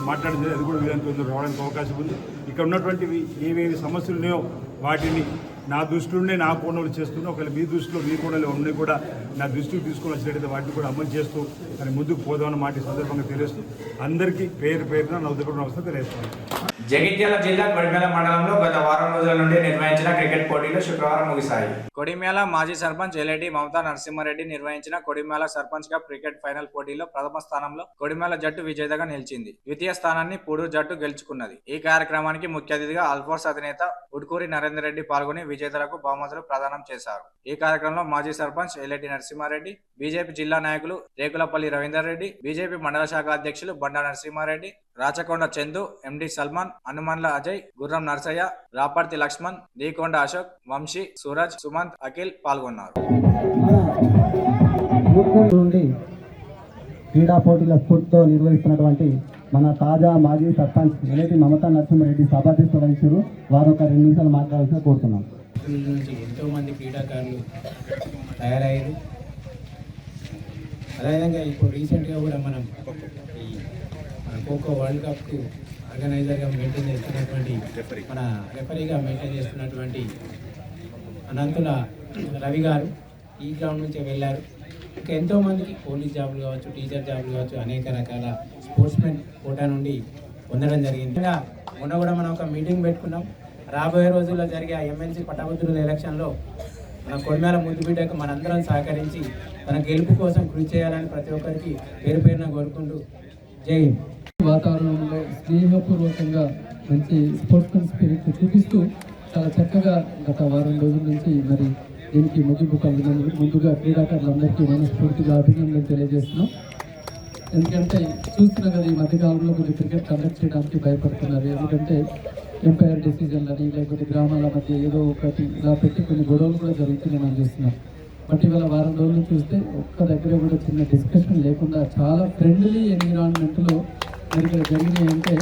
మాట్లాడింది, అది కూడా వీరంతో రావడానికి అవకాశం ఉంది. ఇక్కడ ఉన్నటువంటివి ఏవేవి సమస్యలు ఉన్నాయో వాటిని నా దృష్టిలోనే నా కోణంలో చేస్తున్నా, ఒకవేళ మీ దృష్టిలో మీ కోణంలో ఉన్నాయి కూడా నా దృష్టికి తీసుకొని వచ్చినట్టయితే వాటిని కూడా అమలు చేస్తూ దాన్ని ముందుకు పోదామన్న మాట సందర్భంగా తెలియజేస్తూ అందరికీ పేరున నా ఉదయపూర్ణ అవస్థ తెలియజేస్తున్నాను. జగిత్యాల జిల్లా కొడిమేల మండలంలో గత వారం రోజుల నుండి నిర్వహించిన క్రికెట్ పోటీలు శుక్రవారం ముగిశాయి. కొడిమేల మాజీ సర్పంచ్ ఎల్ఐడి మమతా నరసింహారెడ్డి నిర్వహించిన Kodimela sarpanch cup cricket final పోటీలో ప్రథమ స్థానంలో కొడిమేల జట్టు విజేతగా నిలిచింది. ద్వితీయ స్థానాన్ని పూడూరు జట్టు గెలుచుకున్నది. ఈ కార్యక్రమానికి ముఖ్య అతిథిగా అల్ఫోర్స్ అధినేత ఉడ్కూరి నరేందర్ రెడ్డి పాల్గొని విజేతలకు బహుమతులు ప్రదానం చేశారు. ఈ కార్యక్రమంలో మాజీ సర్పంచ్ ఎల్ఐడి నరసింహారెడ్డి, బీజేపీ జిల్లా నాయకులు రేకులపల్లి రవీందర్ రెడ్డి, బీజేపీ మండల శాఖ అధ్యక్షులు బండా నరసింహారెడ్డి, రాచకొండ చందు, ఎండి సల్మాన్, హనుమన్ల అజయ్, గుర్రం నర్సయ్య, రాపర్తి లక్ష్మణ్, దీకొండ అశోక్, వంశీ, సూరజ్, సుమంత్, అఖిల్ పాల్గొన్నారు. క్రీడా పోటీల స్ఫూర్తితో నిర్వహిస్తున్నటువంటి మన తాజా మాజీ సర్పంచ్ ఎల్ఐడి మమతా నరసింహారెడ్డి సభాధ్యక్షత వహించారు. వారు ఒక 2 నిమిషాలు మాట్లాడాల్సిన కోరుతున్నాం. నుంచి ఎంతోమంది క్రీడాకారులు తయారయ్యారు. అదేవిధంగా ఇప్పుడు రీసెంట్గా కూడా మనం ఈ ఖోఖో వరల్డ్ కప్కు ఆర్గనైజర్గా మెయింటైన్ చేస్తున్నటువంటి మన రెఫరీగా మెయింటైన్ చేస్తున్నటువంటి అనంతుల రవి గారు ఈ గ్రౌండ్ నుంచే వెళ్ళారు. ఇంకా ఎంతోమందికి పోలీస్ జాబులు కావచ్చు, టీచర్ జాబులు కావచ్చు, అనేక రకాల స్పోర్ట్స్మెన్ కోటా నుండి పొందడం జరిగింది. ఇంకా మొన్న కూడా మనం ఒక మీటింగ్ పెట్టుకున్నాం. రాబోయే రోజుల్లో జరిగే ఎమ్మెల్సీ పట్టభద్రుల ఎలక్షన్లో మన కొడిమేల ముద్దుబిడ్డకు మనందరం సహకరించి తన గెలుపు కోసం కృషి చేయాలని ప్రతి ఒక్కరికి పేరున కోరుకుంటూ జై హింద్. వాతావరణంలో స్నేహపూర్వకంగా మంచి స్పోర్ట్స్మెన్ స్పిరిట్ చూపిస్తూ చాలా చక్కగా గత వారం రోజుల నుంచి మరి దీనికి ముగింపు కలిగినందుకు ముందుగా క్రీడాకారులందరికీ మనస్ఫూర్తిగా అభినందనలు తెలియజేస్తున్నాం. ఎందుకంటే చూస్తున్నాం కదా, ఈ మధ్యకాలంలో కొంచెం క్రికెట్ కండక్ట్ చేయడానికి భయపడుతున్నారు. ఎందుకంటే ఎంపైర్ డెసిజన్లని లేకపోతే గ్రామాల మధ్య ఏదో ఒకటి ఇలా పెట్టి కొన్ని గొడవలు కూడా జరుగుతున్నాయి మనం చూస్తున్నాం. బట్ ఇవాళ వారం రోజులు చూస్తే ఒక్క దగ్గర కూడా చిన్న డిస్కషన్ లేకుండా చాలా ఫ్రెండ్లీ ఎన్విరాన్మెంట్లో మరి ఇక్కడ జరిగినాయి. అంటే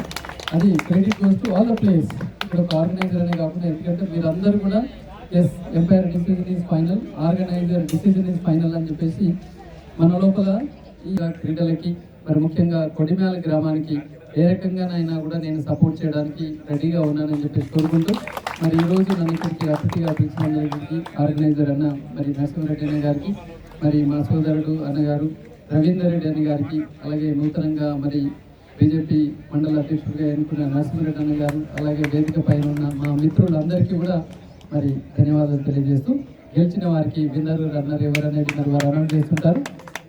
అది credit goes to all the players. ఇక్కడ ఒక ఆర్గనైజర్ అనే కాకుండా, ఎందుకంటే మీరందరూ కూడా as umpire decision is final, organiser decision is final అని చెప్పేసి మన లోపల ఈ క్రీడలకి మరి ముఖ్యంగా కొడిమేల గ్రామానికి ఏ రకంగానైనా కూడా నేను సపోర్ట్ చేయడానికి రెడీగా ఉన్నానని చెప్పేసి కోరుకుంటూ మరి ఈరోజు నన్ను ఇక్కడికి అతిథిగా పిలిచినందుకు ఆర్గనైజర్ అన్న మరి నరసింహారెడ్డి అన్న గారికి, మరి మా సోదరుడు అన్నగారు రవీందర్ రెడ్డి అన్న గారికి, అలాగే నూతనంగా మరి బీజేపీ మండల అధ్యక్షుడిగా ఎన్నుకున్న నరసింహారెడ్డి అన్న గారు, అలాగే వేదిక పైన ఉన్న మా మిత్రులందరికీ కూడా మరి ధన్యవాదాలు తెలియజేస్తూ, గెలిచిన వారికి విన్నరు రన్నర్ ఎవరనేది మరి వారు అనౌన్స్ చేస్తుంటారు.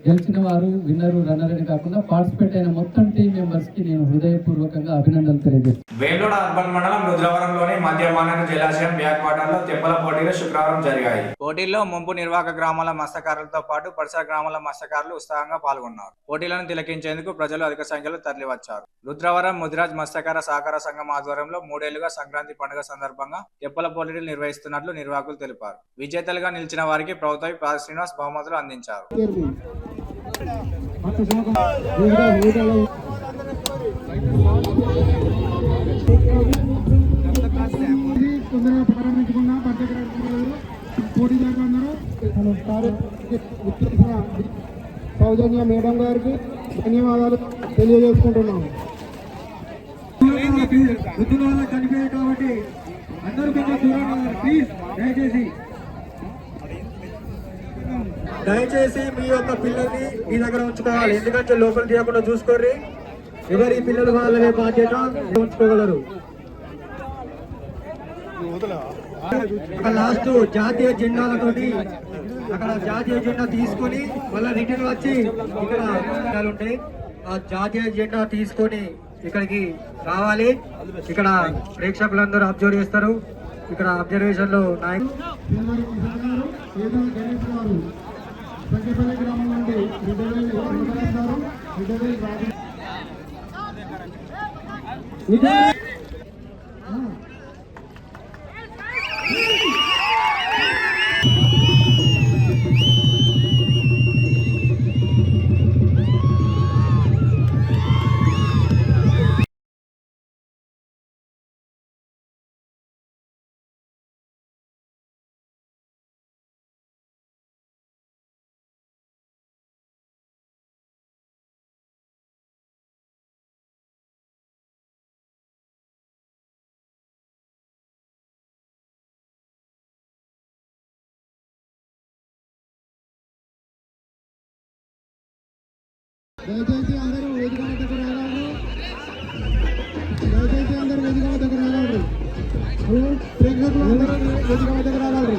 గెలిచిన వారు విన్నరు రన్నర్ అని కాకుండా పార్టిసిపేట్ అయిన మొత్తం టీం మెంబర్స్ కి నేను హృదయపూర్వకంగా అభినందనలు తెలియజేస్తాను. వేములవాడ అర్బన్ మండలం రుద్రవరంలోని మధ్య మానేరు జలాశయం బ్యాక్ వాటర్ లో తెప్పల పోటీలు శుక్రవారం జరిగాయి. పోటీల్లో ముంపు నిర్వాహక గ్రామాల మత్స్యకారులతో పాటు పరిసర గ్రామాల మత్స్యకారులు ఉత్సాహంగా పాల్గొన్నారు. పోటీలను తిలకించేందుకు ప్రజలు అధిక సంఖ్యలో తరలివచ్చారు. రుద్రవరం ముదిరాజ్ మత్స్యకార సహకార సంఘం ఆధ్వర్యంలో 3 ఏళ్లుగా సంక్రాంతి పండుగ సందర్భంగా తెప్పల పోటీలు నిర్వహిస్తున్నట్లు నిర్వాహకులు తెలిపారు. విజేతలుగా నిలిచిన వారికి ప్రభుత్వ పాద శ్రీనివాస్ బహుమతులు అందించారు. సౌజన్య మేడం గారికి ధన్యవాదాలు తెలియజేసుకుంటున్నాము. కనిపించాయి కాబట్టి అందరూ కొంచెం దూరంగా ప్లీజ్ దయచేసి మీ యొక్క పిల్లల్ని మీ దగ్గర ఉంచుకోవాలి. ఎందుకంటే లోపల తీయకుండా చూసుకోర్రి. ఎవరి పిల్లలు వాళ్ళనే బాధ్యత ఉంచుకోగలరు. లాస్ట్ జాతీయ జెండాలతోటి అక్కడ జాతీయ జెండా తీసుకొని మళ్ళీ రిటర్న్ వచ్చి ఇక్కడ ఉంటాయి. ఆ జాతీయ జెండా తీసుకొని ఇక్కడికి రావాలి. ఇక్కడ ప్రేక్షకులందరూ అబ్జర్వ్ చేస్తారు. ఇక్కడ అబ్జర్వేషన్ లో గ్రామం నుండి దయచేసి అందరూ వేదిక వద్దకు రాగలరు. దయచేసి అందరూ వేదిక వద్దకు రాగలరు. ప్రేక్షకులు అందరూ వేదిక వద్దకు రాగలరు.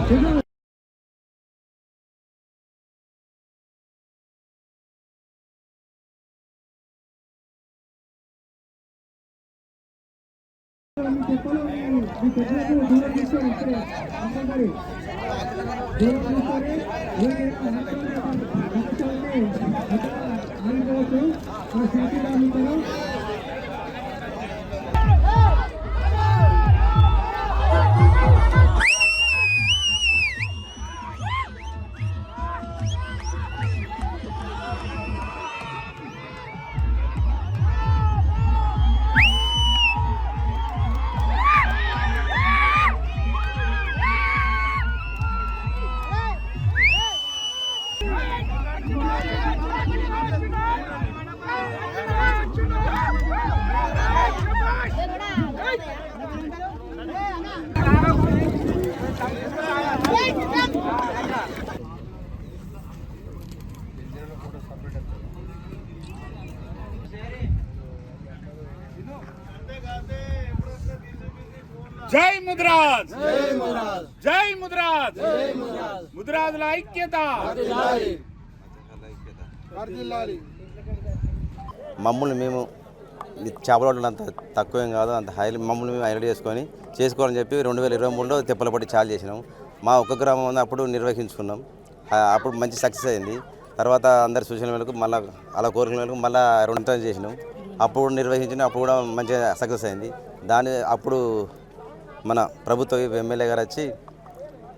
జై ముదిరాజ్, జై ముదిరాజ్, ముదిరాజుల ఐక్యత. మమ్మల్ని మేము చేపలు అంత తక్కువేం కాదు, అంత హైలీ మమ్మల్ని మేము హైలైట్ చేసుకోవాలని చెప్పి 2023లో తెప్పలపట్టి చాలు చేసినాం. మా ఒక్క గ్రామం ఉంది, అప్పుడు నిర్వహించుకున్నాం. అప్పుడు మంచి సక్సెస్ అయింది. తర్వాత అందరి సూచనల మేరకు మళ్ళీ అలా కోరికల మేరకు మళ్ళీ 2 టైమ్స్ చేసినాం. అప్పుడు నిర్వహించిన అప్పుడు కూడా మంచిగా సక్సెస్ అయింది. అప్పుడు మన ప్రభుత్వ ఎమ్మెల్యే గారు వచ్చి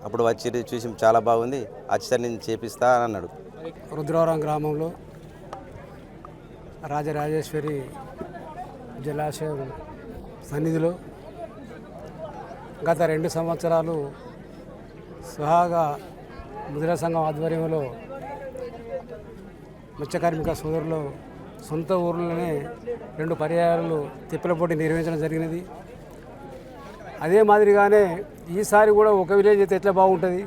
అప్పుడు వచ్చి చూసి చాలా బాగుంది, వచ్చి నేను చేపిస్తా అని అన్నాడు. రుద్రవరం గ్రామంలో రాజరాజేశ్వరి జలాశయం సన్నిధిలో గత 2 సంవత్సరాలు సుహాగా ముదిరా సంఘం ఆధ్వర్యంలో మత్స్య కార్మిక సోదరులు సొంత ఊర్లోనే 2 పర్యాయాలు తిప్పల పోటీ నిర్వహించడం జరిగినది. అదే మాదిరిగానే ఈసారి కూడా ఒక విలేజ్ అయితే ఎట్లా బాగుంటుంది,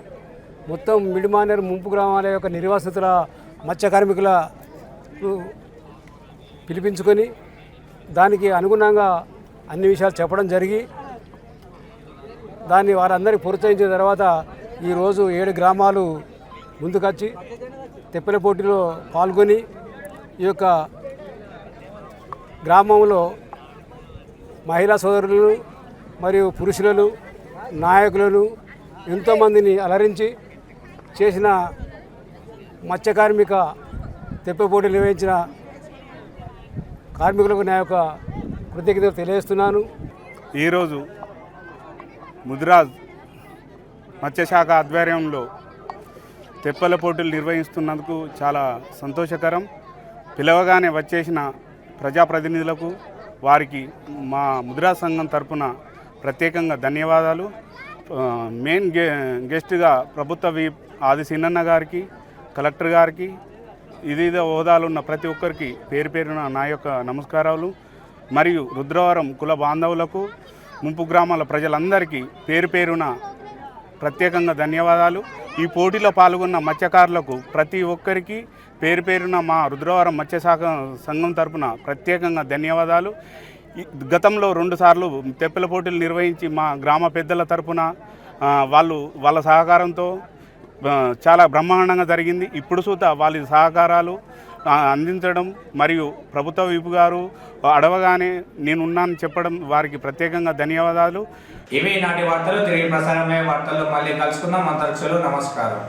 మొత్తం మిడిమానేరు ముంపు గ్రామాల యొక్క నిర్వాసితుల మత్స్య కార్మికుల పిలిపించుకొని దానికి అనుగుణంగా అన్ని విషయాలు చెప్పడం జరిగి దాన్ని వారందరికీ ప్రోత్సహించిన తర్వాత ఈరోజు 7 గ్రామాలు ముందుకొచ్చి తెప్పల పోటీలో పాల్గొని ఈ యొక్క గ్రామంలో మహిళా సోదరులను మరియు పురుషులను నాయకులను ఎంతోమందిని అలరించి చేసిన మత్స్య కార్మిక తెప్ప పోటీలు నిర్వహించిన కార్మికులకు నా యొక్క కృతజ్ఞతలు తెలియజేస్తున్నాను. ఈరోజు ముదిరాజ్ మత్స్యశాఖ ఆధ్వర్యంలో తెప్పల పోటీలు నిర్వహిస్తున్నందుకు చాలా సంతోషకరం. పిలవగానే వచ్చేసిన ప్రజాప్రతినిధులకు వారికి మా ముదిరాజ్ సంఘం తరపున ప్రత్యేకంగా ధన్యవాదాలు. మెయిన్ గెస్ట్గా ప్రభుత్వ వీప్ ఆది సిన్నన్న గారికి, కలెక్టర్ గారికి, వివిధ హోదాలు ఉన్న ప్రతి ఒక్కరికి పేరు పేరున నా యొక్క నమస్కారాలు. మరియు రుద్రవరం కుల బాంధవులకు, ముంపు గ్రామాల ప్రజలందరికీ పేరు పేరున ప్రత్యేకంగా ధన్యవాదాలు. ఈ పోటీలో పాల్గొన్న మత్స్యకారులకు ప్రతి ఒక్కరికి పేరు పేరున మా రుద్రవరం మత్స్యశాఖ సంఘం తరపున ప్రత్యేకంగా ధన్యవాదాలు. గతంలో 2 సార్లు తెప్పల పోటీలు నిర్వహించి మా గ్రామ పెద్దల తరపున వాళ్ళ సహకారంతో చాలా బ్రహ్మాండంగా జరిగింది. ఇప్పుడు సుతా వాళ్ళ సహకారాలు అందించడం మరియు ప్రభుత్వ విపు గారు అడవగానే నేనున్నాను చెప్పడం వారికి ప్రత్యేకంగా ధన్యవాదాలు. ఇవి నాటి వార్తలు. తిరిగి ప్రసారమయ్యే వార్తల్లో మళ్ళీ కలుసుకుందాం. అంతరిక్షలు నమస్కారం.